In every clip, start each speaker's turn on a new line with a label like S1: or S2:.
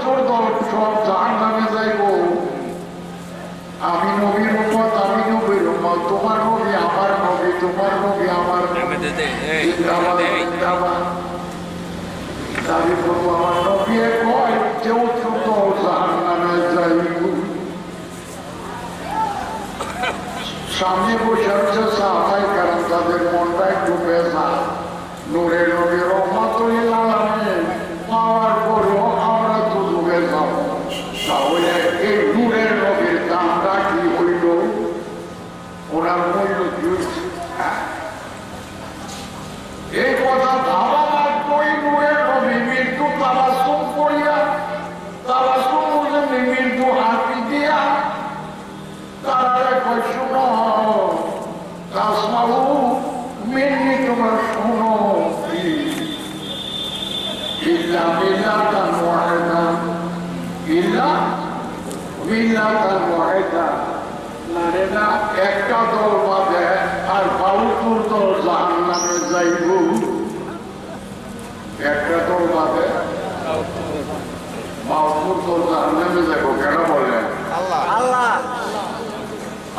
S1: সত্তর দল সব জাহান্নামে যাইব। আমি নবীর উম্মত, আমি নবীর উম্মত, তোমার নবী আমার নবী, তোমার নবী আমার নবী। জিন্দাবাদ জিন্দাবাদ। দাবি করবো আমার নবী কয় কেউ দ্রুত জাহান্নামে যাইব। সামনে বসে আছে সাহাবায়ে কেরাম, তাদের মনটা একটু বেজা। নূরের নবী রহমাতুল্লিল আলামিন পাওয়ার পরও আমরা তো ডুবে যাব। তাহলে এই নূরের নবীর দামটা কি হইল, ওনার মূল্য কি হয়েছে? এই কথা ভাবা মাত্রই নূরের নবী মৃত্যু তাবাসসুম করিয়া, তাবাসসুম বললেন মৃত্যু হাতি দিয়া তারা কয় শুনো, তাসমাউ মিন্নি, তোমরা শুনো, ইল্লা বিল্লাতান ওয়াহিদা, ইল্লা বিল্লাতান ওয়াহিদা, মানে না একটা দল বাদে আর ৭২ দল জাহান্নামে যাইব। একটা দল বাদে ৭২ দল জাহান্নামে যাইব। কেন বললেন?
S2: আল্লাহ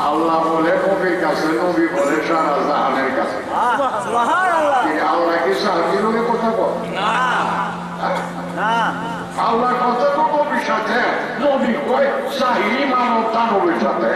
S1: আল্লাহ বলে নবীর কাছে, নবী বলে সারা জাহানের কাছে। আল্লাহ কি সাহাবীর কথা বল? আল্লাহ কথা তো নবীর সাথে, নবী কয় সাহিরি মানব দানবের সাথে।